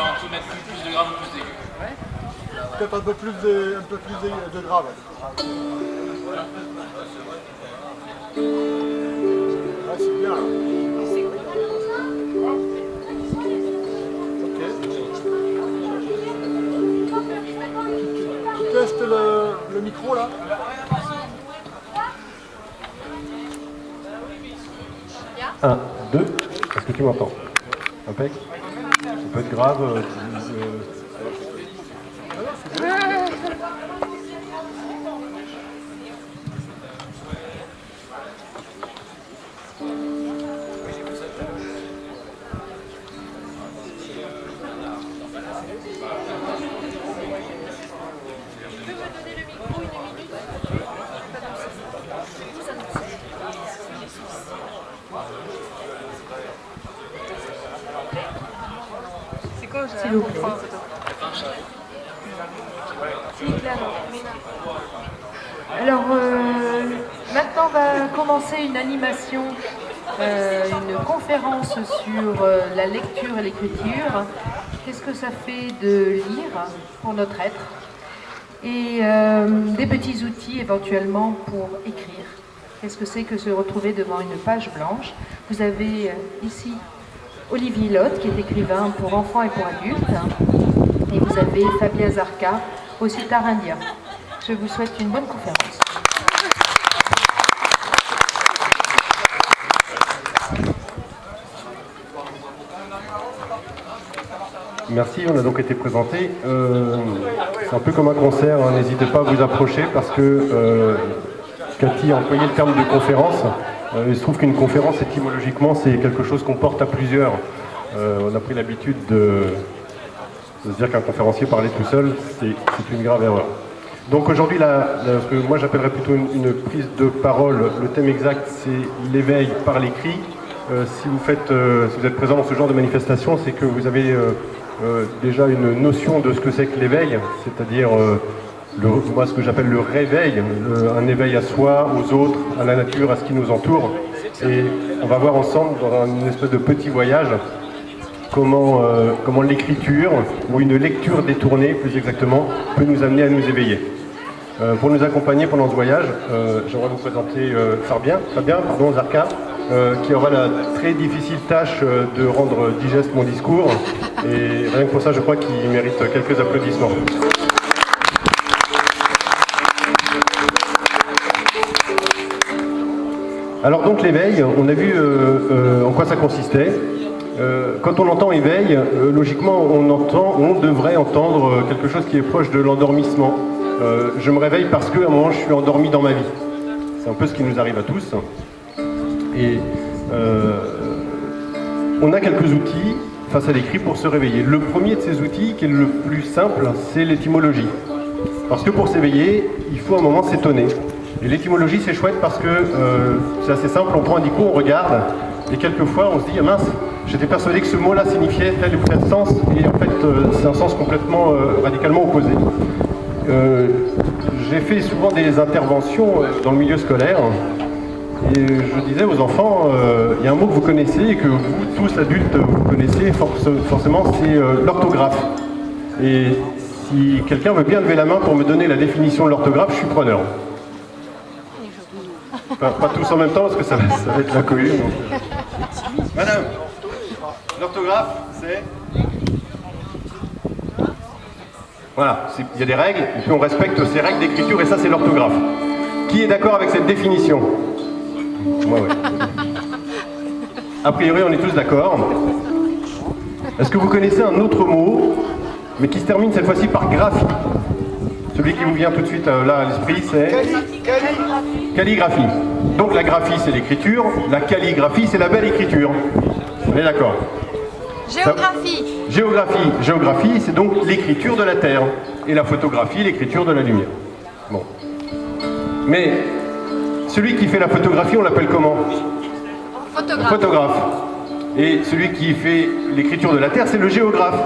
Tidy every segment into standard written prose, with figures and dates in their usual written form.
on peut mettre plus de grave ou plus d'aigu. Peut-être un peu plus de grave. Ah, c'est bien là. Ok. Tu testes le micro là? 1, 2, est-ce que tu m'entends? Impec. Ça peut être grave. S'il vous plaît. Alors, maintenant on va commencer une animation, une conférence sur la lecture et l'écriture. Qu'est-ce que ça fait de lire pour notre être? Et des petits outils éventuellement pour écrire. Qu'est-ce que c'est que se retrouver devant une page blanche? Vous avez ici Olivier Lotte, qui est écrivain pour enfants et pour adultes, et vous avez Fabien Zarka, aussi tarindien. Je vous souhaite une bonne conférence. Merci, on a donc été présenté. C'est un peu comme un concert, hein, n'hésitez pas à vous approcher parce que Cathy a employé le terme de conférence. Il se trouve qu'une conférence, étymologiquement, c'est quelque chose qu'on porte à plusieurs. On a pris l'habitude de se dire qu'un conférencier parlait tout seul, c'est une grave erreur. Donc aujourd'hui, ce que moi j'appellerais plutôt une prise de parole, le thème exact, c'est l'éveil par l'écrit. Si vous êtes présent dans ce genre de manifestation, c'est que vous avez déjà une notion de ce que c'est que l'éveil, c'est-à-dire moi ce que j'appelle le réveil, un éveil à soi, aux autres, à la nature, à ce qui nous entoure. Et on va voir ensemble dans une espèce de petit voyage comment l'écriture, ou une lecture détournée plus exactement, peut nous amener à nous éveiller. Pour nous accompagner pendant ce voyage, j'aimerais vous présenter Fabien Zarka, qui aura la très difficile tâche de rendre digeste mon discours. Et rien que pour ça, je crois qu'il mérite quelques applaudissements. Alors donc l'éveil, on a vu en quoi ça consistait. Quand on entend éveil, logiquement on devrait entendre quelque chose qui est proche de l'endormissement. Je me réveille parce qu'à un moment je suis endormi dans ma vie. C'est un peu ce qui nous arrive à tous. Et on a quelques outils face à l'écrit pour se réveiller. Le premier de ces outils, qui est le plus simple, c'est l'étymologie. Parce que pour s'éveiller, il faut un moment s'étonner. Et l'étymologie, c'est chouette parce que c'est assez simple, on prend un dico, on regarde, et quelquefois on se dit ah mince, j'étais persuadé que ce mot-là signifiait tel ou tel sens, et en fait c'est un sens complètement radicalement opposé. J'ai fait souvent des interventions dans le milieu scolaire, et je disais aux enfants, il y a un mot que vous connaissez et que vous, tous adultes, vous connaissez forcément, c'est l'orthographe. Et si quelqu'un veut bien lever la main pour me donner la définition de l'orthographe, je suis preneur. Pas tous en même temps parce que ça va être la cohue. Madame, l'orthographe, c'est... Voilà, il y a des règles, et puis on respecte ces règles d'écriture, et ça c'est l'orthographe. Qui est d'accord avec cette définition? Moi, ouais. A priori, on est tous d'accord. Est-ce que vous connaissez un autre mot, mais qui se termine cette fois-ci par graphie? Celui qui vous vient tout de suite là à l'esprit, c'est... Calligraphie. Donc la graphie, c'est l'écriture. La calligraphie, c'est la belle écriture. On est d'accord? Géographie. Géographie, c'est donc l'écriture de la Terre. Et la photographie, l'écriture de la lumière. Bon. Mais celui qui fait la photographie, on l'appelle comment? Photographe. Et celui qui fait l'écriture de la Terre, c'est le géographe.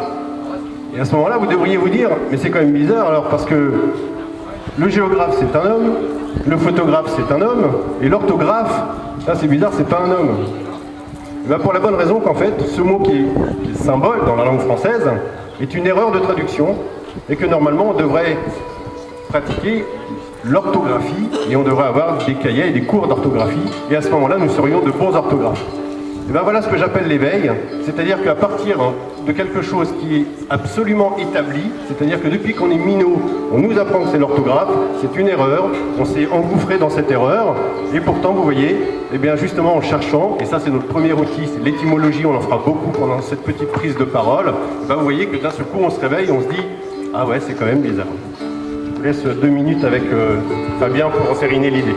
Et à ce moment-là, vous devriez vous dire, mais c'est quand même bizarre alors, parce que le géographe, c'est un homme, le photographe, c'est un homme, et l'orthographe, là c'est bizarre, c'est pas un homme. Et bien pour la bonne raison qu'en fait, ce mot qui est symbole dans la langue française, est une erreur de traduction et que normalement on devrait pratiquer l'orthographie et on devrait avoir des cahiers et des cours d'orthographie et à ce moment-là nous serions de bons orthographes. Et bien voilà ce que j'appelle l'éveil, c'est-à-dire qu'à partir de quelque chose qui est absolument établi, c'est-à-dire que depuis qu'on est minot, on nous apprend que c'est l'orthographe, c'est une erreur, on s'est engouffré dans cette erreur, et pourtant vous voyez, eh bien justement en cherchant, et ça c'est notre premier outil, c'est l'étymologie, on en fera beaucoup pendant cette petite prise de parole, eh bien, vous voyez que d'un seul coup on se réveille, on se dit, ah ouais c'est quand même bizarre. Je vous laisse 2 minutes avec Fabien pour entériner l'idée.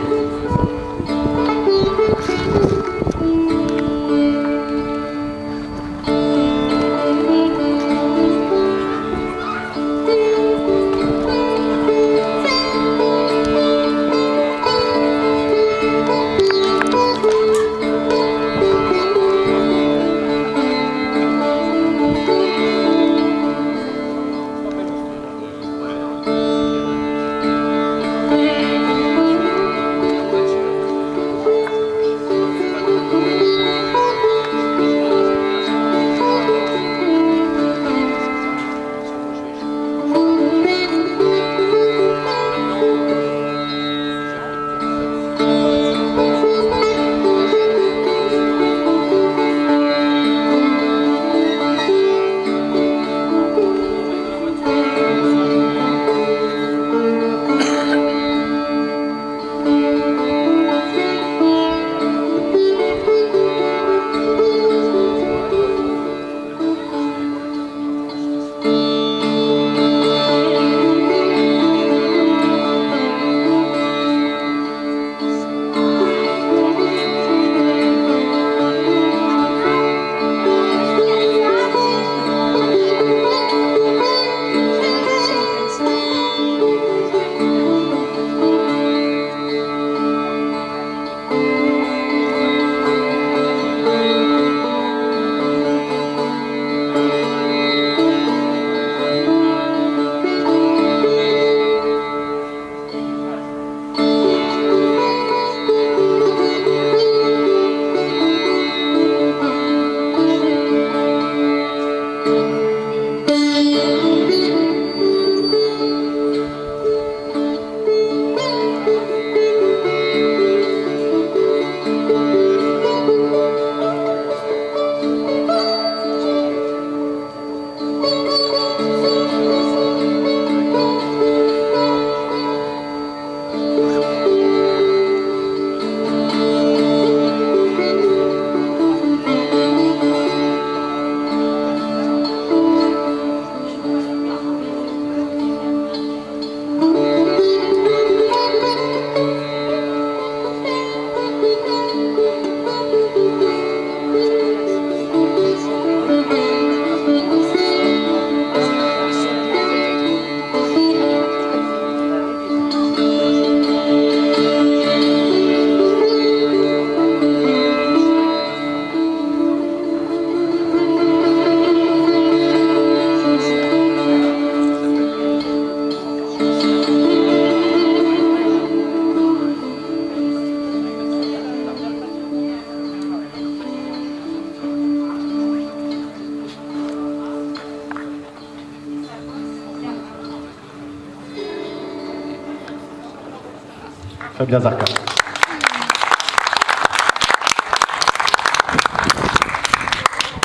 Fabien Zarka.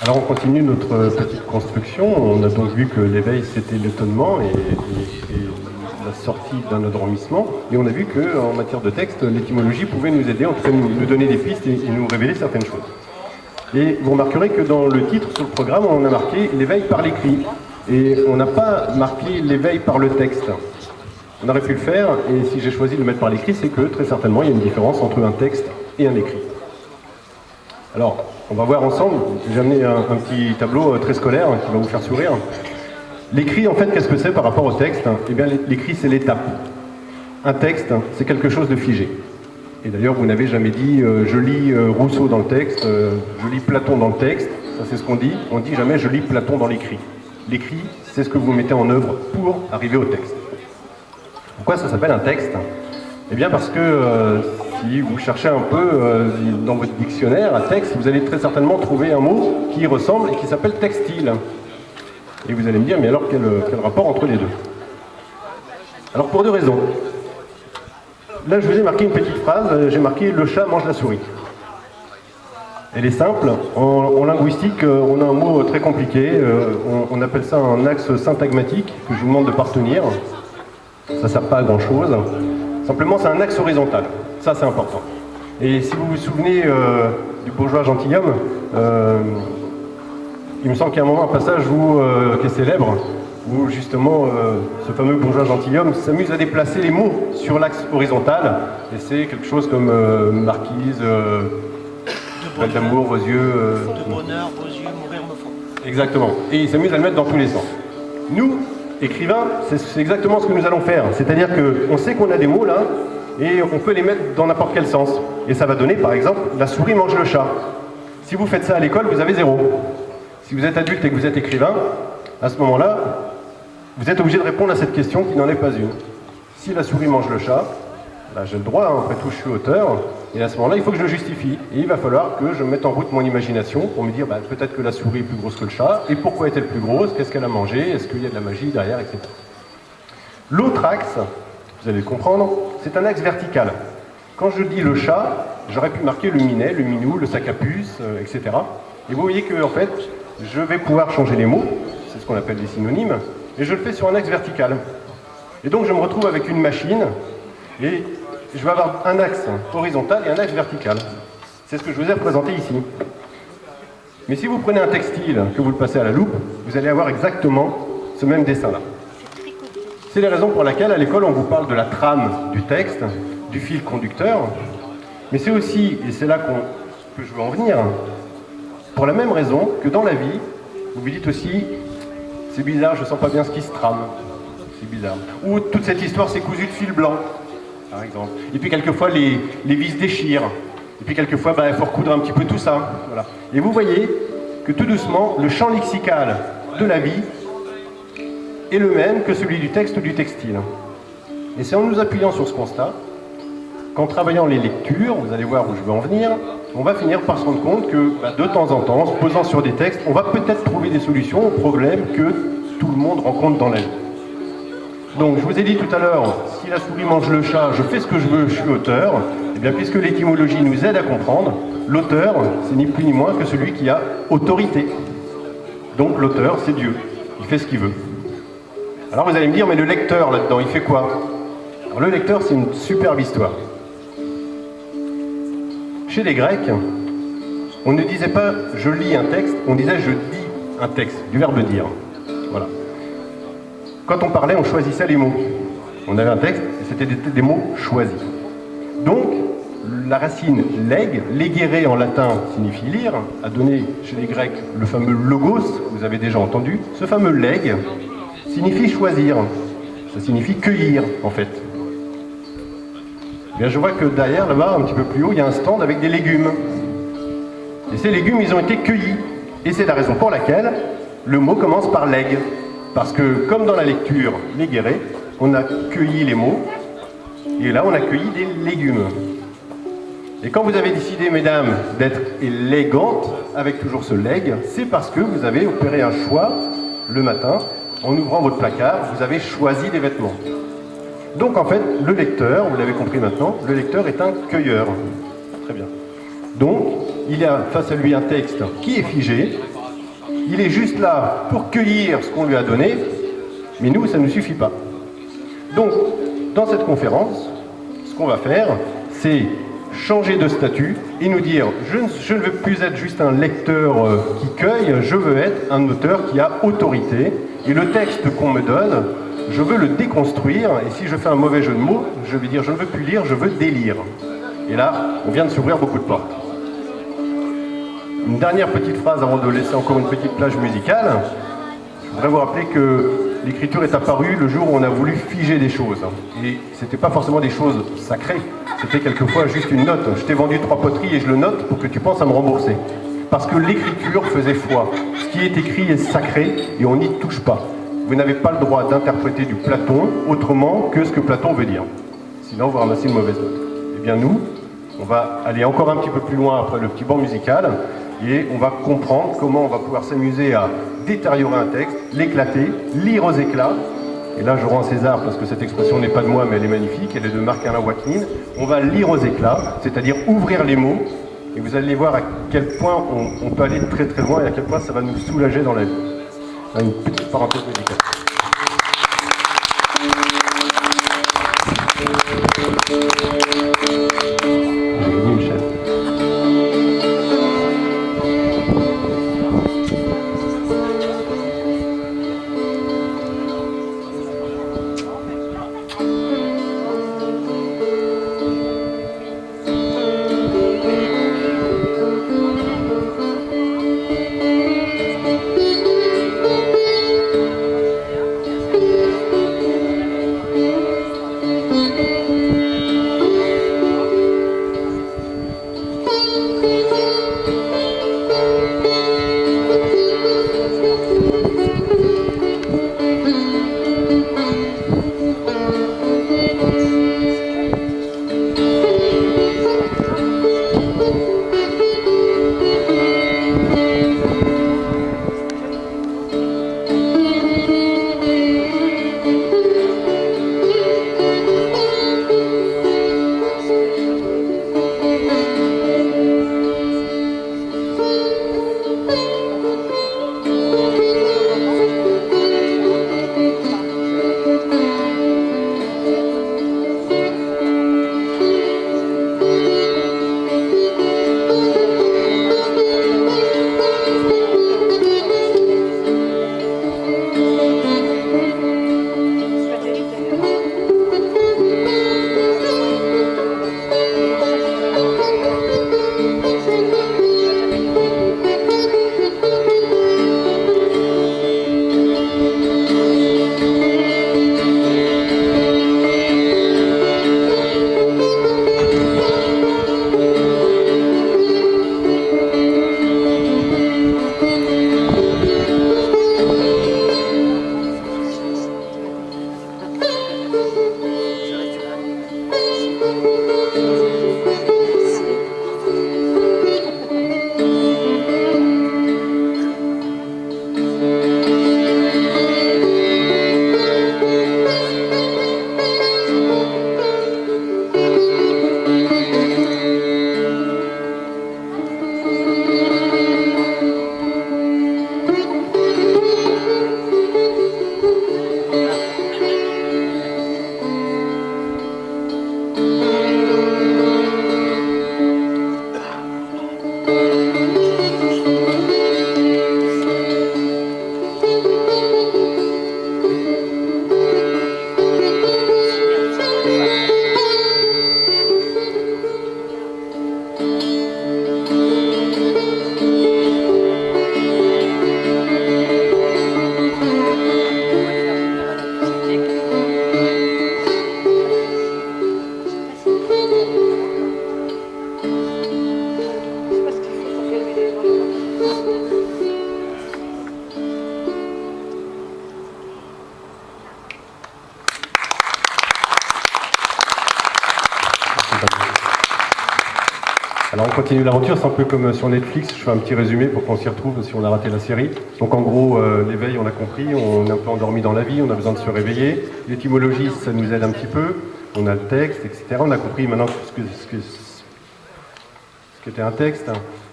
Alors on continue notre petite construction. On a donc vu que l'éveil c'était l'étonnement et la sortie d'un endormissement. Et on a vu qu'en matière de texte, l'étymologie pouvait nous aider, en tout cas nous donner des pistes et nous révéler certaines choses. Et vous remarquerez que dans le titre sur le programme, on a marqué l'éveil par l'écrit. Et on n'a pas marqué l'éveil par le texte. On aurait pu le faire, et si j'ai choisi de le mettre par l'écrit, c'est que très certainement il y a une différence entre un texte et un écrit. Alors, on va voir ensemble, j'ai amené un petit tableau très scolaire qui va vous faire sourire. L'écrit, en fait, qu'est-ce que c'est par rapport au texte? Eh bien, l'écrit, c'est l'étape. Un texte, c'est quelque chose de figé. Et d'ailleurs, vous n'avez jamais dit je lis Rousseau dans le texte, je lis Platon dans le texte, ça c'est ce qu'on dit. On dit jamais je lis Platon dans l'écrit. L'écrit, c'est ce que vous mettez en œuvre pour arriver au texte. Pourquoi ça s'appelle un texte? Eh bien parce que si vous cherchez un peu dans votre dictionnaire un texte, vous allez très certainement trouver un mot qui y ressemble et qui s'appelle textile. Et vous allez me dire, mais alors quel rapport entre les deux? Alors pour deux raisons. Là, je vous ai marqué une petite phrase, j'ai marqué « le chat mange la souris ». Elle est simple. En linguistique, on a un mot très compliqué. On appelle ça un axe syntagmatique que je vous demande de partenir. Ça ne sert pas à grand-chose. Simplement, c'est un axe horizontal. Ça, c'est important. Et si vous vous souvenez du bourgeois gentilhomme, il me semble qu'il y a un moment, un passage qui est célèbre, où justement ce fameux bourgeois gentilhomme s'amuse à déplacer les mots sur l'axe horizontal. Et c'est quelque chose comme marquise... Belle d'amour, vos yeux... De bonheur, vos yeux, mourir me faut. Exactement. Et il s'amuse à le mettre dans tous les sens. Nous, écrivains, c'est exactement ce que nous allons faire. C'est-à-dire qu'on sait qu'on a des mots là, et on peut les mettre dans n'importe quel sens. Et ça va donner, par exemple, la souris mange le chat. Si vous faites ça à l'école, vous avez 0. Si vous êtes adulte et que vous êtes écrivain, à ce moment-là, vous êtes obligé de répondre à cette question qui n'en est pas une. Si la souris mange le chat, là, j'ai le droit, hein, après tout je suis auteur, et à ce moment-là il faut que je le justifie. Et il va falloir que je mette en route mon imagination pour me dire peut-être que la souris est plus grosse que le chat, et pourquoi est-elle plus grosse, qu'est-ce qu'elle a mangé, est-ce qu'il y a de la magie derrière, etc. L'autre axe, vous allez le comprendre, c'est un axe vertical. Quand je dis le chat, j'aurais pu marquer le minet, le minou, le sac à puce, etc. Et vous voyez que en fait, je vais pouvoir changer les mots, c'est ce qu'on appelle des synonymes, et je le fais sur un axe vertical. Et donc je me retrouve avec une machine, et je vais avoir un axe horizontal et un axe vertical. C'est ce que je vous ai représenté ici. Mais si vous prenez un textile, que vous le passez à la loupe, vous allez avoir exactement ce même dessin-là. C'est la raison pour laquelle à l'école on vous parle de la trame du texte, du fil conducteur, mais c'est aussi, et c'est là que je veux en venir, pour la même raison que dans la vie, vous vous dites aussi, c'est bizarre, je sens pas bien ce qui se trame. C'est bizarre. Ou toute cette histoire c'est cousu de fil blanc. Par exemple. Et puis quelquefois les vis se déchirent. Et puis quelquefois il faut recoudre un petit peu tout ça. Voilà. Et vous voyez que tout doucement, le champ lexical de la vie est le même que celui du texte ou du textile. Et c'est en nous appuyant sur ce constat qu'en travaillant les lectures, vous allez voir où je veux en venir, on va finir par se rendre compte que de temps en temps, en se posant sur des textes, on va peut-être trouver des solutions aux problèmes que tout le monde rencontre dans la vie. Donc, je vous ai dit tout à l'heure, si la souris mange le chat, je fais ce que je veux, je suis auteur. Et bien, puisque l'étymologie nous aide à comprendre, l'auteur, c'est ni plus ni moins que celui qui a autorité. Donc, l'auteur, c'est Dieu. Il fait ce qu'il veut. Alors, vous allez me dire, mais le lecteur, là-dedans, il fait quoi? Alors, le lecteur, c'est une superbe histoire. Chez les Grecs, on ne disait pas « je lis un texte », on disait « je dis un texte », du verbe « dire ». Voilà. Quand on parlait, on choisissait les mots. On avait un texte, et c'était des mots choisis. Donc, la racine leg, legere en latin signifie lire, a donné chez les Grecs le fameux logos, vous avez déjà entendu. Ce fameux leg signifie choisir. Ça signifie cueillir, en fait. Bien, je vois que derrière, là-bas, un petit peu plus haut, il y a un stand avec des légumes. Et ces légumes, ils ont été cueillis. Et c'est la raison pour laquelle le mot commence par leg. Parce que, comme dans la lecture legere, on a cueilli les mots, et là, on a cueilli des légumes. Et quand vous avez décidé, mesdames, d'être élégante, avec toujours ce leg, c'est parce que vous avez opéré un choix le matin, en ouvrant votre placard, vous avez choisi des vêtements. Donc, en fait, le lecteur, vous l'avez compris maintenant, le lecteur est un cueilleur. Très bien. Donc, il a face à lui un texte qui est figé. Il est juste là pour cueillir ce qu'on lui a donné, mais nous, ça ne suffit pas. Donc, dans cette conférence, ce qu'on va faire, c'est changer de statut et nous dire je ne veux plus être juste un lecteur qui cueille, je veux être un auteur qui a autorité. Et le texte qu'on me donne, je veux le déconstruire. Et si je fais un mauvais jeu de mots, je vais dire je ne veux plus lire, je veux délire. Et là, on vient de s'ouvrir beaucoup de portes. Une dernière petite phrase avant de laisser encore une petite plage musicale. Je voudrais vous rappeler que l'écriture est apparue le jour où on a voulu figer des choses. Et c'était pas forcément des choses sacrées, c'était quelquefois juste une note. Je t'ai vendu 3 poteries et je le note pour que tu penses à me rembourser. Parce que l'écriture faisait foi. Ce qui est écrit est sacré et on n'y touche pas. Vous n'avez pas le droit d'interpréter du Platon autrement que ce que Platon veut dire. Sinon vous ramassez une mauvaise note. Eh bien nous, on va aller encore un petit peu plus loin après le petit banc musical. et on va comprendre comment on va pouvoir s'amuser à détériorer un texte, l'éclater, lire aux éclats. Et là, je rends à César, parce que cette expression n'est pas de moi, mais elle est magnifique, elle est de Marc-Alain Watkins. On va lire aux éclats, c'est-à-dire ouvrir les mots, et vous allez voir à quel point on peut aller très très loin et à quel point ça va nous soulager dans la vie. Une petite parenthèse médicale. J'ai gagné une chaise. Alors on continue l'aventure, c'est un peu comme sur Netflix, je fais un petit résumé pour qu'on s'y retrouve si on a raté la série. Donc en gros, l'éveil on a compris, on est un peu endormi dans la vie, on a besoin de se réveiller. L'étymologie, ça nous aide un petit peu, on a le texte, etc. On a compris maintenant ce qu'était un texte.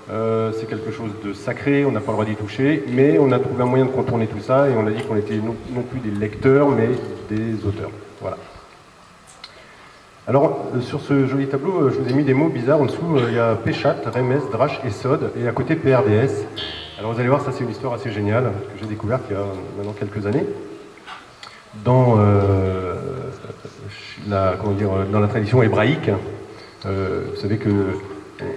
C'est quelque chose de sacré, on n'a pas le droit d'y toucher, mais on a trouvé un moyen de contourner tout ça et on a dit qu'on était non plus des lecteurs, mais des auteurs. Voilà. Alors, sur ce joli tableau, je vous ai mis des mots bizarres. En dessous, il y a Péchat, Remes, Drache et Sod, et à côté PRDS. Alors, vous allez voir, ça c'est une histoire assez géniale que j'ai découverte il y a maintenant quelques années. Dans la tradition hébraïque, vous savez que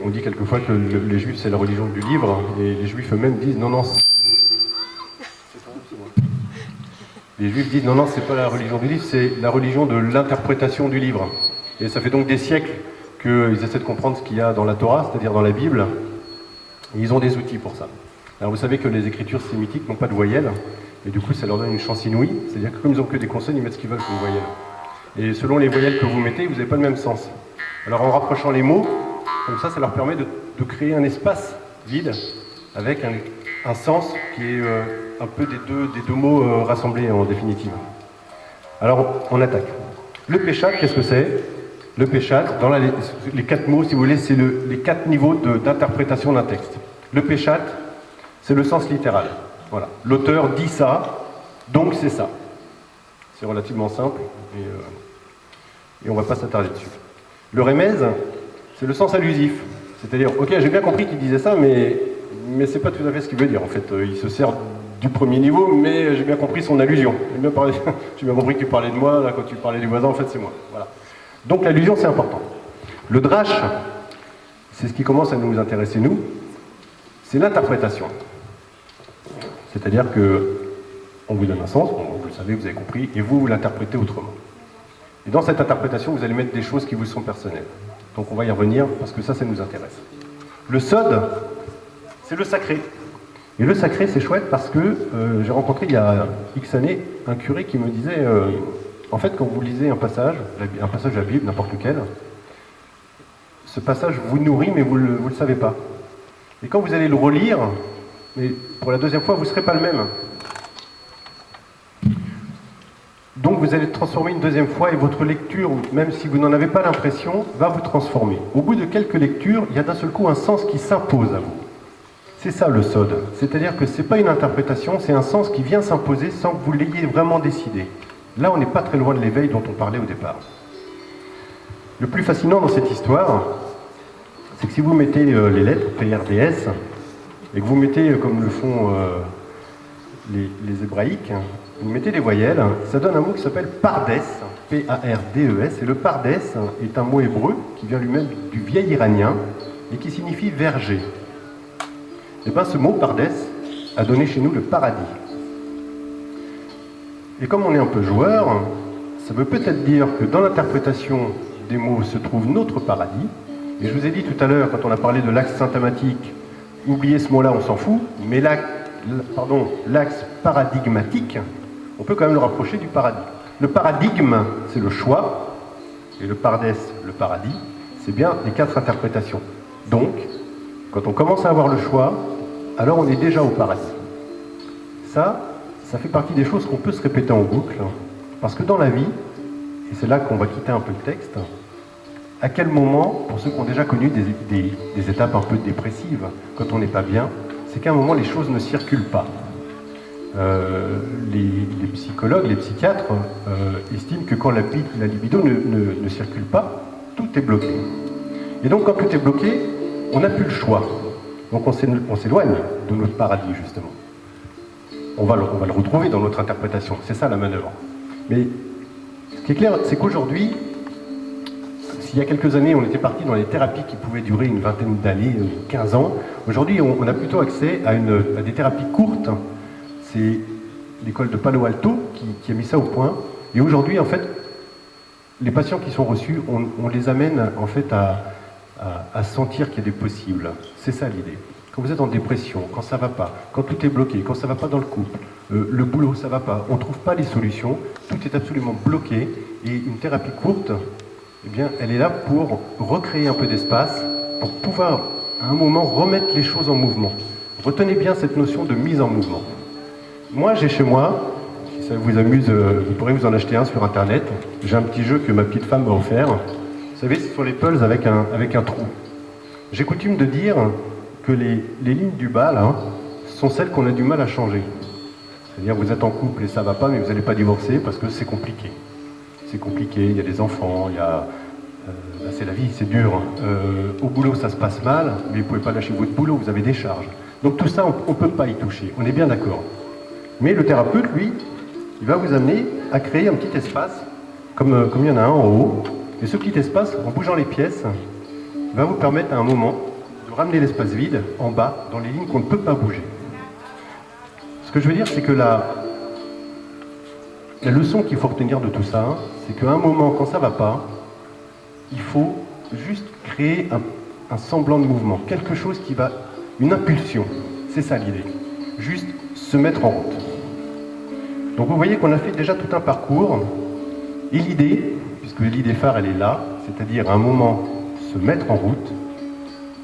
on dit quelquefois que les Juifs c'est la religion du livre, et les Juifs eux-mêmes disent non, les Juifs disent non, c'est pas la religion du livre, c'est la religion de l'interprétation du livre. Et ça fait donc des siècles qu'ils essaient de comprendre ce qu'il y a dans la Torah, c'est-à-dire dans la Bible, et ils ont des outils pour ça. Alors vous savez que les écritures sémitiques n'ont pas de voyelles, et du coup ça leur donne une chance inouïe, c'est-à-dire que comme ils n'ont que des consonnes, ils mettent ce qu'ils veulent comme voyelles. Et selon les voyelles que vous mettez, vous n'avez pas le même sens. Alors en rapprochant les mots, comme ça leur permet de créer un espace vide avec un sens qui est un peu des deux mots rassemblés en définitive. Alors, on attaque. Le péchat, qu'est-ce que c'est? Le péchat, dans les 4 mots, si vous voulez, c'est les 4 niveaux d'interprétation d'un texte. Le péchat, c'est le sens littéral. Voilà. L'auteur dit ça, donc c'est ça. C'est relativement simple et on ne va pas s'attarder dessus. Le remez, c'est le sens allusif. C'est-à-dire, ok, j'ai bien compris qu'il disait ça, mais c'est pas tout à fait ce qu'il veut dire. En fait, il se sert du premier niveau, mais j'ai bien compris son allusion. J'ai bien compris que tu parlais de moi, là, quand tu parlais du voisin, en fait, c'est moi. Voilà. Donc l'allusion, c'est important. Le drash, c'est ce qui commence à nous intéresser, nous, c'est l'interprétation. C'est-à-dire que on vous donne un sens, vous le savez, vous avez compris, et vous l'interprétez autrement. Et dans cette interprétation, vous allez mettre des choses qui vous sont personnelles. Donc on va y revenir, parce que ça nous intéresse. Le sod, c'est le sacré. Et le sacré, c'est chouette parce que j'ai rencontré il y a X années un curé qui me disait, en fait, quand vous lisez un passage de la Bible, n'importe lequel, ce passage vous nourrit, mais vous le savez pas. Et quand vous allez le relire, mais pour la deuxième fois, vous ne serez pas le même. Donc vous allez transformer une deuxième fois et votre lecture, même si vous n'en avez pas l'impression, va vous transformer. Au bout de quelques lectures, il y a d'un seul coup un sens qui s'impose à vous. C'est ça le sod. C'est-à-dire que ce n'est pas une interprétation, c'est un sens qui vient s'imposer sans que vous l'ayez vraiment décidé. Là, on n'est pas très loin de l'éveil dont on parlait au départ. Le plus fascinant dans cette histoire, c'est que si vous mettez les lettres PRDS, et que vous mettez, comme le font les hébraïques, vous mettez des voyelles, ça donne un mot qui s'appelle pardes, P-A-R-D-E-S, et le pardes est un mot hébreu qui vient lui-même du vieil iranien et qui signifie verger. Et bien ce mot pardes a donné chez nous le paradis. Et comme on est un peu joueur, ça veut peut-être dire que dans l'interprétation des mots se trouve notre paradis. Et je vous ai dit tout à l'heure, quand on a parlé de l'axe syntagmatique, oubliez ce mot-là, on s'en fout, mais l'axe paradigmatique, on peut quand même le rapprocher du paradis. Le paradigme, c'est le choix, et le pardes, le paradis, c'est bien les 4 interprétations. Donc, quand on commence à avoir le choix, alors on est déjà au paradis. Ça fait partie des choses qu'on peut se répéter en boucle, parce que dans la vie, et c'est là qu'on va quitter un peu le texte, à quel moment, pour ceux qui ont déjà connu des étapes un peu dépressives, quand on n'est pas bien, c'est qu'à un moment les choses ne circulent pas. Les psychologues, les psychiatres estiment que quand la libido ne circule pas, tout est bloqué. Et donc quand tout est bloqué, on n'a plus le choix. Donc on s'éloigne de notre paradis, justement. On va le retrouver dans notre interprétation. C'est ça la manœuvre. Mais ce qui est clair, c'est qu'aujourd'hui, s'il y a quelques années, on était parti dans les thérapies qui pouvaient durer une vingtaine d'années, 15 ans, aujourd'hui, on a plutôt accès à des thérapies courtes. C'est l'école de Palo Alto qui a mis ça au point. Et aujourd'hui, en fait, les patients qui sont reçus, on les amène en fait à sentir qu'il y a des possibles. C'est ça l'idée. Quand vous êtes en dépression, quand ça ne va pas, quand tout est bloqué, quand ça ne va pas dans le couple, le boulot, ça ne va pas, on ne trouve pas les solutions, tout est absolument bloqué, et une thérapie courte, eh bien, elle est là pour recréer un peu d'espace, pour pouvoir, à un moment, remettre les choses en mouvement. Retenez bien cette notion de mise en mouvement. Moi, j'ai chez moi, si ça vous amuse, vous pourrez vous en acheter un sur Internet, j'ai un petit jeu que ma petite femme m'a offert. Vous savez, ce sont les pulses avec un trou. J'ai coutume de dire que les lignes du bas, là, sont celles qu'on a du mal à changer. C'est-à-dire, vous êtes en couple et ça ne va pas, mais vous n'allez pas divorcer parce que c'est compliqué. C'est compliqué, il y a des enfants, c'est la vie, c'est dur. Au boulot, ça se passe mal, mais vous ne pouvez pas lâcher votre boulot, vous avez des charges. Donc tout ça, on ne peut pas y toucher, on est bien d'accord. Mais le thérapeute, lui, il va vous amener à créer un petit espace, comme il y en a un en haut. Et ce petit espace, en bougeant les pièces, va vous permettre à un moment de ramener l'espace vide en bas, dans les lignes qu'on ne peut pas bouger. Ce que je veux dire, c'est que la leçon qu'il faut retenir de tout ça, c'est qu'à un moment, quand ça ne va pas, il faut juste créer un semblant de mouvement, quelque chose qui va, une impulsion, c'est ça l'idée, juste se mettre en route. Donc vous voyez qu'on a fait déjà tout un parcours, et l'idée, puisque l'idée phare elle est là, c'est-à-dire à un moment se mettre en route,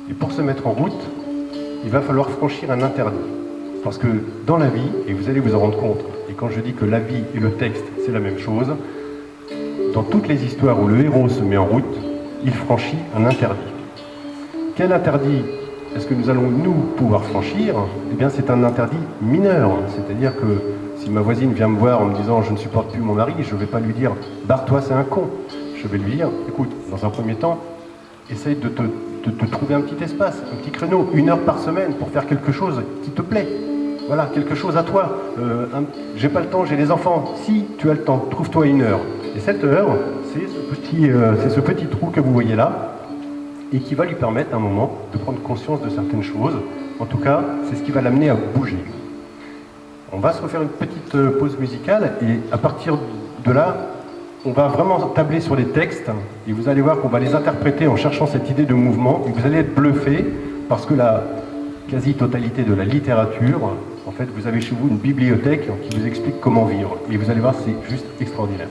et pour se mettre en route, il va falloir franchir un interdit. Parce que dans la vie, et vous allez vous en rendre compte, et quand je dis que la vie et le texte, c'est la même chose, dans toutes les histoires où le héros se met en route, il franchit un interdit. Quel interdit est-ce que nous allons, nous, pouvoir franchir? Eh bien, c'est un interdit mineur. C'est-à-dire que si ma voisine vient me voir en me disant « je ne supporte plus mon mari », je ne vais pas lui dire « barre-toi, c'est un con ». Je vais lui dire « écoute, dans un premier temps, essaye de te trouver un petit espace, un petit créneau, 1 heure par semaine pour faire quelque chose qui te plaît. Voilà, quelque chose à toi. J'ai pas le temps, j'ai les enfants. Si, tu as le temps, trouve-toi 1 heure. Et cette heure, c'est ce petit trou que vous voyez là, et qui va lui permettre à un moment de prendre conscience de certaines choses. En tout cas, c'est ce qui va l'amener à bouger. On va se refaire une petite pause musicale, et à partir de là, on va vraiment tabler sur les textes, et vous allez voir qu'on va les interpréter en cherchant cette idée de mouvement, et vous allez être bluffé, parce que la quasi-totalité de la littérature, en fait, vous avez chez vous une bibliothèque qui vous explique comment vivre. Et vous allez voir, c'est juste extraordinaire.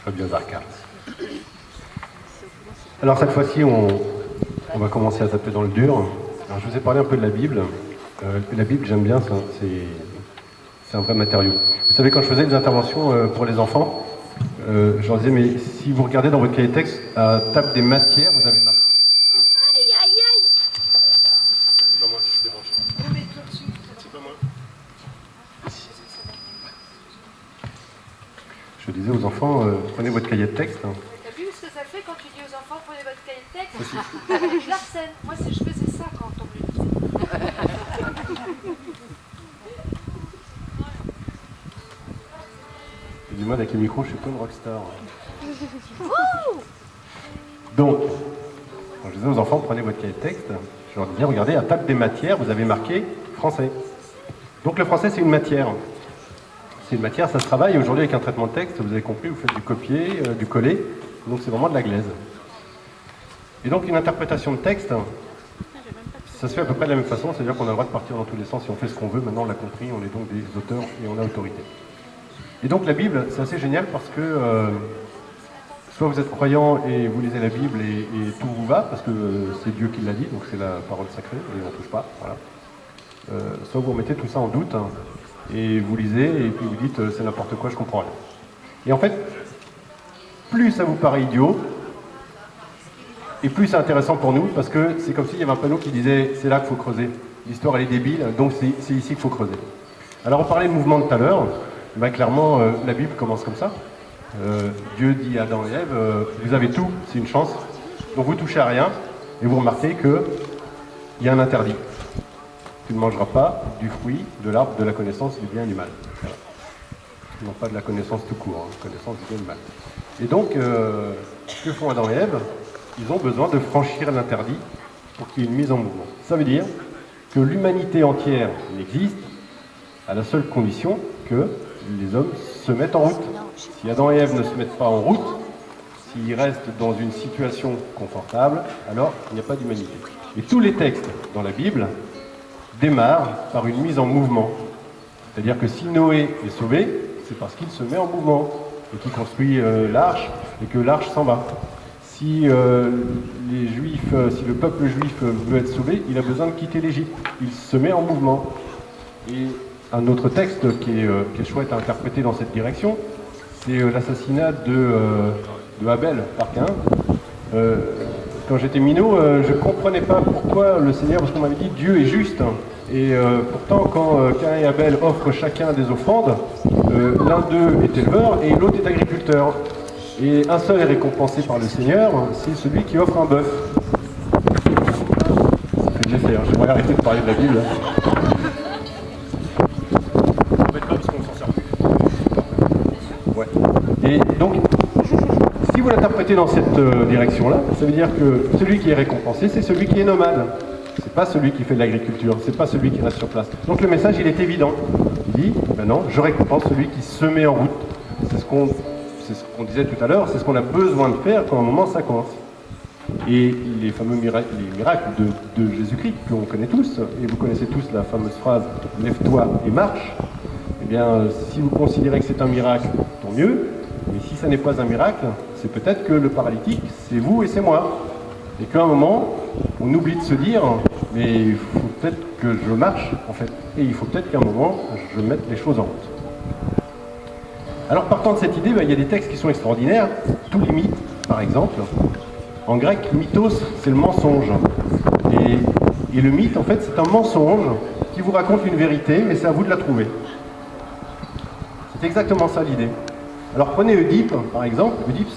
Fabien Zarka. Alors cette fois-ci, on va commencer à taper dans le dur. Alors, je vous ai parlé un peu de la Bible. La Bible, j'aime bien, c'est un vrai matériau. Vous savez, quand je faisais des interventions pour les enfants, je leur disais, mais si vous regardez dans votre cahier de texte, à table des matières, vous avez marqué. Aïe, aïe, aïe. C'est pas moi qui suis débranché. C'est pas moi. Je disais aux enfants, prenez votre cahier de texte. T'as vu ce que ça fait quand tu dis aux enfants prenez votre cahier de texte? Je l'harcèle. Moi, je faisais ça quand on me le disait. J'ai du mal avec le micro, je suis pas une rockstar. Donc, quand je disais aux enfants, prenez votre cahier de texte, je leur disais, regardez, à table des matières, vous avez marqué français. Donc le français, c'est une matière. C'est une matière, ça se travaille. Aujourd'hui, avec un traitement de texte, vous avez compris, vous faites du copier, du coller. Donc c'est vraiment de la glaise. Et donc une interprétation de texte, ça se fait à peu près de la même façon, c'est-à-dire qu'on a le droit de partir dans tous les sens et on fait ce qu'on veut. Maintenant, on l'a compris, on est donc des auteurs et on a autorité. Et donc la Bible, c'est assez génial parce que soit vous êtes croyant et vous lisez la Bible et tout vous va, parce que c'est Dieu qui l'a dit, donc c'est la parole sacrée et on ne touche pas. Voilà. Soit vous remettez tout ça en doute et vous lisez et puis vous dites c'est n'importe quoi, je comprends rien. Et en fait, plus ça vous paraît idiot, et plus c'est intéressant pour nous, parce que c'est comme s'il y avait un panneau qui disait c'est là qu'il faut creuser. L'histoire elle est débile, donc c'est ici qu'il faut creuser. Alors on parlait de mouvement de tout à l'heure, ben, clairement la Bible commence comme ça. Dieu dit à Adam et Ève, vous avez tout, c'est une chance, donc vous touchez à rien, et vous remarquez qu'il y a un interdit. Tu ne mangeras pas du fruit de l'arbre de la connaissance du bien et du mal. Voilà. Non pas de la connaissance tout court, connaissance du bien et du mal. Et donc, que font Adam et Ève? Ils ont besoin de franchir l'interdit pour qu'il y ait une mise en mouvement. Ça veut dire que l'humanité entière n'existe à la seule condition que les hommes se mettent en route. Si Adam et Ève ne se mettent pas en route, s'ils restent dans une situation confortable, alors il n'y a pas d'humanité. Et tous les textes dans la Bible démarrent par une mise en mouvement. C'est-à-dire que si Noé est sauvé, c'est parce qu'il se met en mouvement et qu'il construit l'arche et que l'arche s'en va. Si les Juifs, si le peuple juif veut être sauvé, il a besoin de quitter l'Égypte. Il se met en mouvement. Et un autre texte qui est chouette à interpréter dans cette direction, c'est l'assassinat de Abel par Caïn. Quand j'étais minot, je ne comprenais pas pourquoi le Seigneur, parce qu'on m'avait dit Dieu est juste. Et pourtant, quand Caïn et Abel offrent chacun des offrandes, l'un d'eux est éleveur et l'autre est agriculteur. Et un seul est récompensé par le Seigneur, c'est celui qui offre un bœuf. Ça fait de l'effet, hein. J'aimerais arrêter de parler de la Bible. On va être là parce qu'on s'en sert plus. Ouais. Et donc, si vous l'interprétez dans cette direction-là, ça veut dire que celui qui est récompensé, c'est celui qui est nomade. C'est pas celui qui fait de l'agriculture, c'est pas celui qui reste sur place. Donc le message, il est évident. Il dit, ben non, je récompense celui qui se met en route. C'est ce qu'on disait tout à l'heure, c'est ce qu'on a besoin de faire quand un moment ça commence. Et les fameux miracles de Jésus-Christ, qu'on connaît tous, et vous connaissez tous la fameuse phrase « Lève-toi et marche », eh bien, si vous considérez que c'est un miracle, tant mieux, mais si ça n'est pas un miracle, c'est peut-être que le paralytique, c'est vous et c'est moi. Et qu'à un moment, on oublie de se dire « mais il faut peut-être que je marche, en fait, et il faut peut-être qu'à un moment, je mette les choses en route ». Alors partant de cette idée, il y a des textes qui sont extraordinaires. Tout limite, par exemple. En grec, mythos, c'est le mensonge. Et le mythe, en fait, c'est un mensonge qui vous raconte une vérité, mais c'est à vous de la trouver. C'est exactement ça l'idée. Alors prenez Oedipe, par exemple. Oedipe,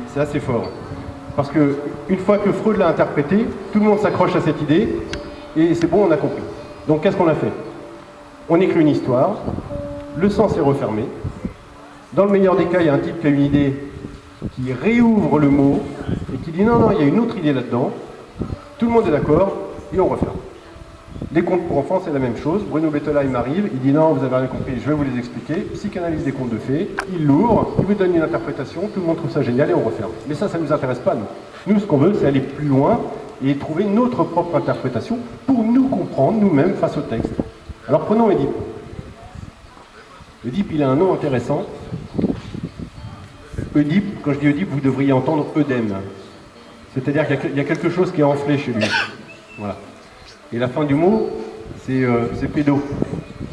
c'est assez fort. Parce que une fois que Freud l'a interprété, tout le monde s'accroche à cette idée, et c'est bon, on a compris. Donc qu'est-ce qu'on a fait? On écrit une histoire, le sens est refermé. Dans le meilleur des cas, il y a un type qui a une idée, qui réouvre le mot, et qui dit non, il y a une autre idée là-dedans. Tout le monde est d'accord, et on referme. Les contes pour enfants, c'est la même chose. Bruno Bettelheim arrive, il dit non, vous avez rien compris, je vais vous les expliquer. Psychanalyse des contes de fées, il l'ouvre, il vous donne une interprétation, tout le monde trouve ça génial, et on referme. Mais ça ne nous intéresse pas, nous. Nous, ce qu'on veut, c'est aller plus loin, et trouver notre propre interprétation, pour nous comprendre, nous-mêmes, face au texte. Alors prenons Oedipe. Oedipe, il a un nom intéressant. Oedipe, quand je dis Oedipe, vous devriez entendre œdème. C'est-à-dire qu'il y a quelque chose qui est enflé chez lui. Voilà. Et la fin du mot, c'est pédo.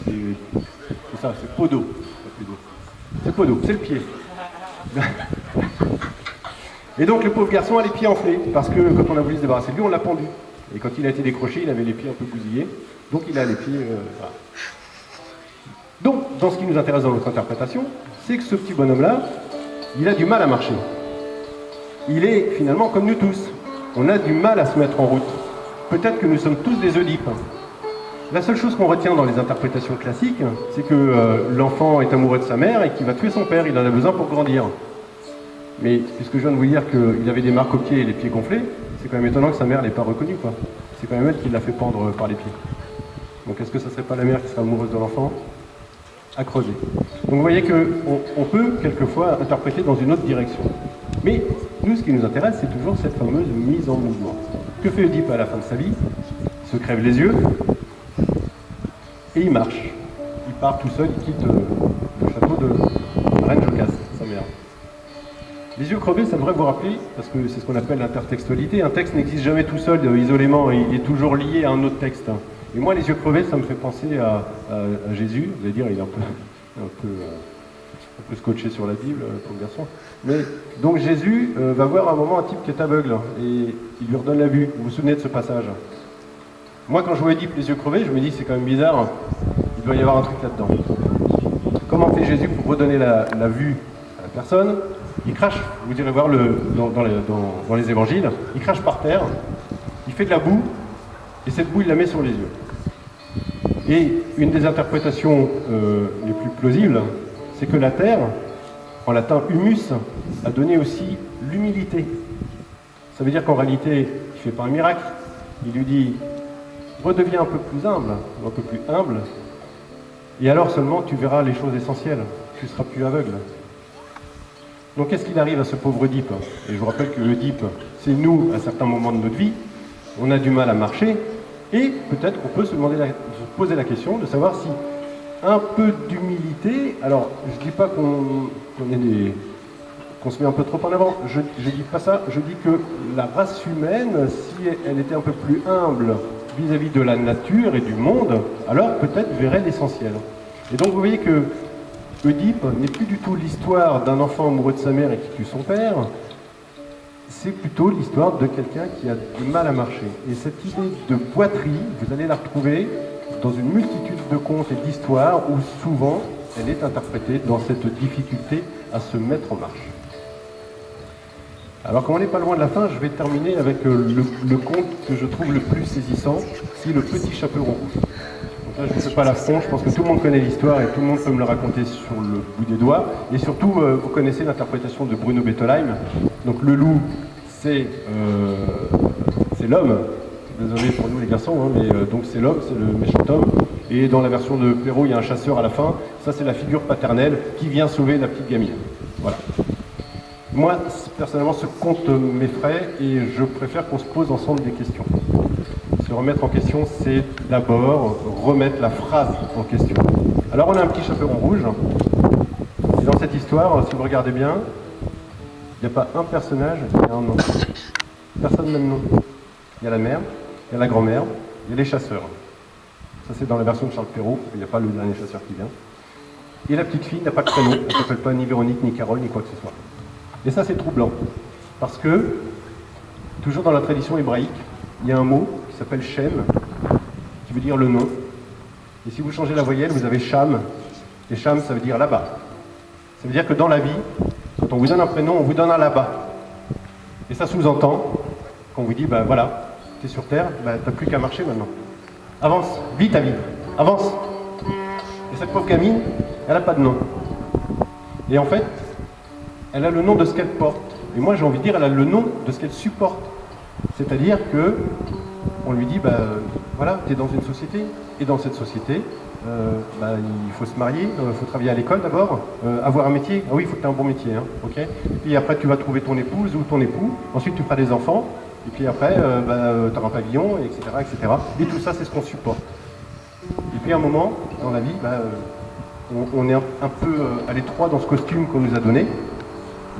C'est ça, c'est podo. C'est podo, c'est le pied. Et donc le pauvre garçon a les pieds enflés, parce que quand on a voulu se débarrasser de lui, on l'a pendu. Et quand il a été décroché, il avait les pieds un peu bousillés. Donc il a les pieds... voilà. Donc, dans ce qui nous intéresse dans notre interprétation, c'est que ce petit bonhomme-là, il a du mal à marcher. Il est finalement comme nous tous. On a du mal à se mettre en route. Peut-être que nous sommes tous des Oedipes. La seule chose qu'on retient dans les interprétations classiques, c'est que l'enfant est amoureux de sa mère et qu'il va tuer son père. Il en a besoin pour grandir. Mais puisque je viens de vous dire qu'il avait des marques aux pieds et les pieds gonflés, c'est quand même étonnant que sa mère ne l'ait pas reconnu, quoi. C'est quand même elle qui l'a fait pendre par les pieds. Donc est-ce que ça ne serait pas la mère qui serait amoureuse de l'enfant? À creuser. Donc vous voyez qu'on peut quelquefois interpréter dans une autre direction. Mais nous, ce qui nous intéresse, c'est toujours cette fameuse mise en mouvement. Que fait Oedipe à la fin de sa vie? Il se crève les yeux et il marche. Il part tout seul, il quitte le château de Reine Jocaste, sa mère. Les yeux crevés, ça devrait vous rappeler, parce que c'est ce qu'on appelle l'intertextualité. Un texte n'existe jamais tout seul, isolément, il est toujours lié à un autre texte. Et moi, les yeux crevés, ça me fait penser à Jésus. Vous allez dire, il est un peu scotché sur la Bible, pour le garçon. Mais donc Jésus va voir à un moment un type qui est aveugle et il lui redonne la vue. Vous vous souvenez de ce passage? Moi, quand je vois Oedipe les yeux crevés, je me dis c'est quand même bizarre. Il doit y avoir un truc là-dedans. Comment fait Jésus pour redonner la vue à la personne? Il crache. Vous irez voir dans les évangiles. Il crache par terre. Il fait de la boue. Et cette boue, il la met sur les yeux. Et une des interprétations les plus plausibles, c'est que la terre, en latin humus, a donné aussi l'humilité. Ça veut dire qu'en réalité, il ne fait pas un miracle. Il lui dit, redeviens un peu plus humble, et alors seulement tu verras les choses essentielles. Tu ne seras plus aveugle. Donc qu'est-ce qu'il arrive à ce pauvre Oedipe? Et je vous rappelle que Oedipe, c'est nous, à certains moments de notre vie. On a du mal à marcher, et peut-être qu'on peut se poser la question de savoir si un peu d'humilité, alors je ne dis pas qu'on se met un peu trop en avant, je dis pas ça, je dis que la race humaine, si elle était un peu plus humble vis-à-vis de la nature et du monde, alors peut-être verrait l'essentiel. Et donc vous voyez que Oedipe n'est plus du tout l'histoire d'un enfant amoureux de sa mère et qui tue son père, c'est plutôt l'histoire de quelqu'un qui a du mal à marcher. Et cette idée de boiterie, vous allez la retrouver dans une multitude de contes et d'histoires où souvent elle est interprétée dans cette difficulté à se mettre en marche. Alors comme on n'est pas loin de la fin, je vais terminer avec le conte que je trouve le plus saisissant, c'est Le Petit Chaperon Rouge. Donc là je ne fais pas l'affront, je pense que tout le monde connaît l'histoire et tout le monde peut me le raconter sur le bout des doigts. Et surtout, vous connaissez l'interprétation de Bruno Bettelheim. Donc le loup, c'est l'homme. Désolé pour nous les garçons, hein, mais donc c'est l'homme, c'est le méchant homme. Et dans la version de Perrault, il y a un chasseur à la fin. Ça, c'est la figure paternelle qui vient sauver la petite gamine. Voilà. Moi, personnellement, ce conte m'effraie et je préfère qu'on se pose ensemble des questions. Se remettre en question, c'est d'abord remettre la phrase en question. Alors, on a un petit chaperon rouge. Et dans cette histoire, si vous regardez bien, il n'y a pas un personnage, il y a un nom. Personne n'a de nom. Il y a la mère, il y a la grand-mère, il y a les chasseurs. Ça, c'est dans la version de Charles Perrault, il n'y a pas le dernier chasseur qui vient. Et la petite fille n'a pas de prénom, elle ne s'appelle pas ni Véronique, ni Carole, ni quoi que ce soit. Et ça, c'est troublant. Parce que, toujours dans la tradition hébraïque, il y a un mot qui s'appelle Shem, qui veut dire le nom. Et si vous changez la voyelle, vous avez Sham. Et Sham, ça veut dire là-bas. Ça veut dire que dans la vie, quand on vous donne un prénom, on vous donne un là-bas. Et ça sous-entend qu'on vous dit, ben voilà, tu es sur Terre, ben, tu n'as plus qu'à marcher maintenant. Avance, vis ta vie, avance. Et cette pauvre gamine, elle n'a pas de nom. Et en fait, elle a le nom de ce qu'elle porte. Et moi, j'ai envie de dire, elle a le nom de ce qu'elle supporte. C'est-à-dire que on lui dit, voilà, tu es dans une société, et dans cette société, il faut se marier, il faut travailler à l'école d'abord, avoir un métier. Ah oui, il faut que tu aies un bon métier, hein, ok. Et puis après, tu vas trouver ton épouse ou ton époux. Ensuite, tu feras des enfants. Et puis après, tu auras un pavillon, etc., etc. Et tout ça, c'est ce qu'on supporte. Et puis à un moment, dans la vie, on est un peu à l'étroit dans ce costume qu'on nous a donné.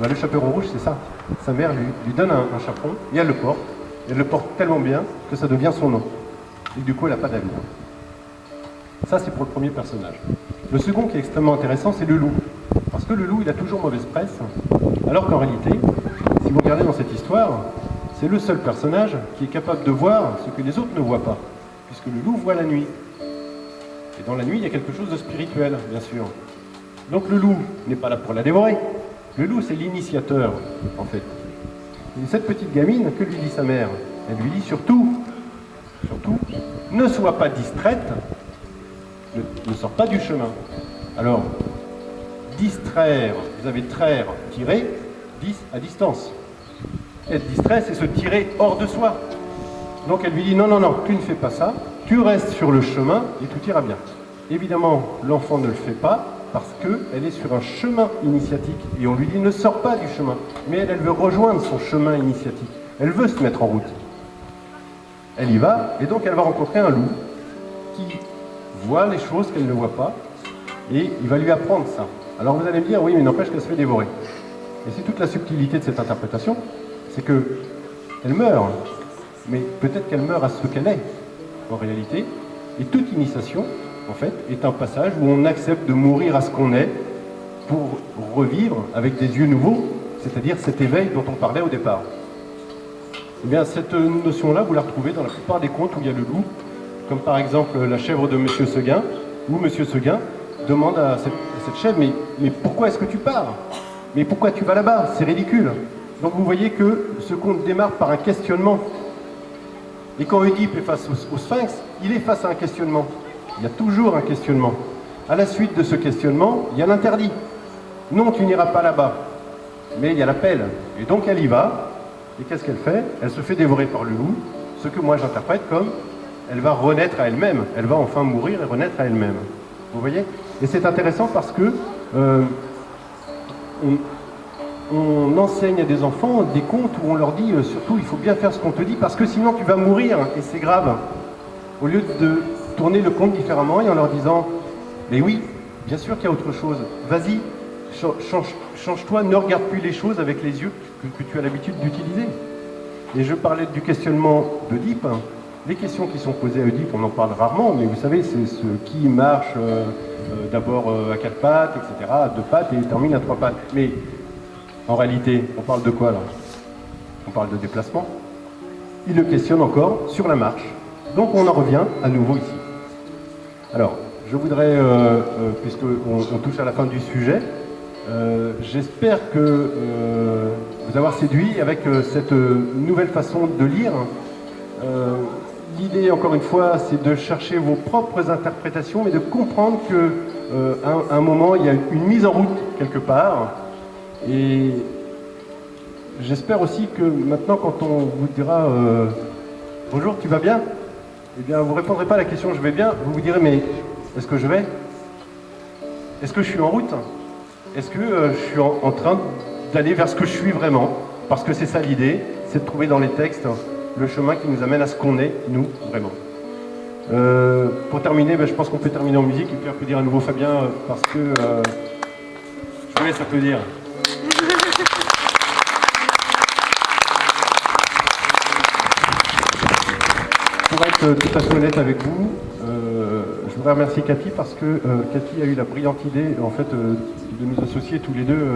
Ben, le chaperon rouge, c'est ça. Sa mère lui donne un chaperon et elle le porte. Elle le porte tellement bien que ça devient son nom. Et du coup, elle n'a pas d'avenir. Ça, c'est pour le premier personnage. Le second qui est extrêmement intéressant, c'est le loup. Parce que le loup, il a toujours mauvaise presse. Alors qu'en réalité, si vous regardez dans cette histoire, c'est le seul personnage qui est capable de voir ce que les autres ne voient pas. Puisque le loup voit la nuit. Et dans la nuit, il y a quelque chose de spirituel, bien sûr. Donc le loup n'est pas là pour la dévorer. Le loup, c'est l'initiateur, en fait. Et cette petite gamine, que lui dit sa mère? Elle lui dit surtout, ne sois pas distraite, ne sors pas du chemin. Alors, distraire, vous avez traire, tirer, 10 à distance. Être distrait, c'est se tirer hors de soi. Donc elle lui dit, non, non, non, tu ne fais pas ça, tu restes sur le chemin et tout ira bien. Évidemment, l'enfant ne le fait pas parce qu'elle est sur un chemin initiatique et on lui dit, ne sors pas du chemin. Mais elle veut rejoindre son chemin initiatique. Elle veut se mettre en route. Elle y va et donc elle va rencontrer un loup qui voit les choses qu'elle ne voit pas et il va lui apprendre ça. Alors vous allez me dire, oui, mais n'empêche qu'elle se fait dévorer. Et c'est toute la subtilité de cette interprétation, c'est qu'elle meurt, mais peut-être qu'elle meurt à ce qu'elle est, en réalité. Et toute initiation, en fait, est un passage où on accepte de mourir à ce qu'on est pour revivre avec des yeux nouveaux, c'est-à-dire cet éveil dont on parlait au départ. Eh bien, cette notion-là, vous la retrouvez dans la plupart des contes où il y a le loup, comme par exemple la chèvre de Monsieur Seguin, où Monsieur Seguin demande à cette chèvre, mais pourquoi est-ce que tu pars? Mais pourquoi tu vas là-bas? C'est ridicule. Donc vous voyez que ce conte démarre par un questionnement. Et quand Oedipe est face au Sphinx, il est face à un questionnement. Il y a toujours un questionnement. À la suite de ce questionnement, il y a l'interdit. Non, tu n'iras pas là-bas. Mais il y a l'appel. Et donc elle y va. Et qu'est-ce qu'elle fait? Elle se fait dévorer par le loup, ce que moi j'interprète comme elle va renaître à elle-même. Elle va enfin mourir et renaître à elle-même. Vous voyez? Et c'est intéressant parce que on enseigne à des enfants des contes où on leur dit surtout il faut bien faire ce qu'on te dit parce que sinon tu vas mourir et c'est grave. Au lieu de tourner le conte différemment et en leur disant mais oui, bien sûr qu'il y a autre chose, vas-y, change-toi, ne regarde plus les choses avec les yeux que tu as l'habitude d'utiliser. Et je parlais du questionnement d'Oedipe. Les questions qui sont posées à Oedipe, on en parle rarement, mais vous savez, c'est ce qui marche d'abord à 4 pattes, etc., à 2 pattes et termine à 3 pattes. Mais en réalité, on parle de quoi là? On parle de déplacement. Il le questionne encore sur la marche. Donc on en revient à nouveau ici. Alors, je voudrais, puisqu'on touche à la fin du sujet, j'espère que vous avoir séduit avec cette nouvelle façon de lire. L'idée, encore une fois, c'est de chercher vos propres interprétations, mais de comprendre qu'à un moment, il y a une mise en route quelque part. Et j'espère aussi que maintenant, quand on vous dira « Bonjour, tu vas bien ?» Eh bien, vous ne répondrez pas à la question « Je vais bien », vous vous direz « Mais est-ce que je vais? Est-ce que je suis en route? Est-ce que je suis en train d'aller vers ce que je suis vraiment? » Parce que c'est ça l'idée, c'est de trouver dans les textes le chemin qui nous amène à ce qu'on est, nous, vraiment. Pour terminer, je pense qu'on peut terminer en musique et puis applaudir à nouveau Fabien parce que je vous laisse applaudir. Pour être tout à fait honnête avec vous, je voudrais remercier Cathy parce que Cathy a eu la brillante idée en fait de nous associer tous les deux,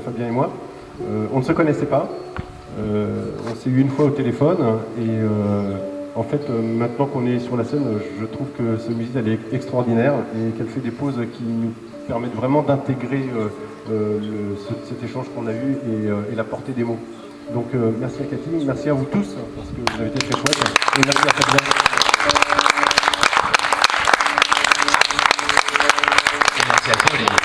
Fabien et moi. On ne se connaissait pas. On s'est eu une fois au téléphone et en fait maintenant qu'on est sur la scène, je trouve que cette musique elle est extraordinaire et qu'elle fait des pauses qui nous permettent vraiment d'intégrer cet échange qu'on a eu et la portée des mots. Donc merci à Cathy, merci à vous tous parce que vous avez été très chouettes et merci à Fabien. Merci à toi, Olivier.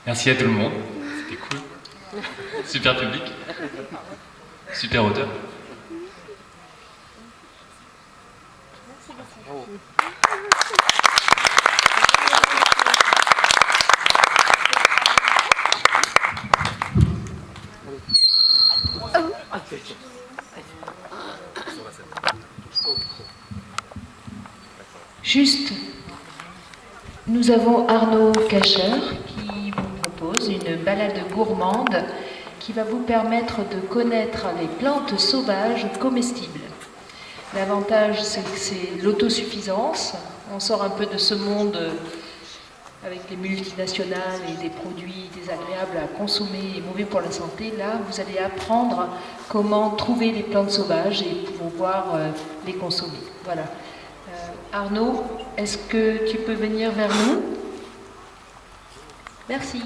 Merci à tout le monde, c'était cool. Super public. Super auteur. Juste, nous avons Arnaud Cacheur qui vous propose une balade gourmande qui va vous permettre de connaître les plantes sauvages comestibles. L'avantage, c'est que c'est l'autosuffisance. On sort un peu de ce monde avec les multinationales et des produits désagréables à consommer et mauvais pour la santé. Là, vous allez apprendre comment trouver les plantes sauvages et pouvoir les consommer. Voilà. Arnaud, est-ce que tu peux venir vers nous? Merci.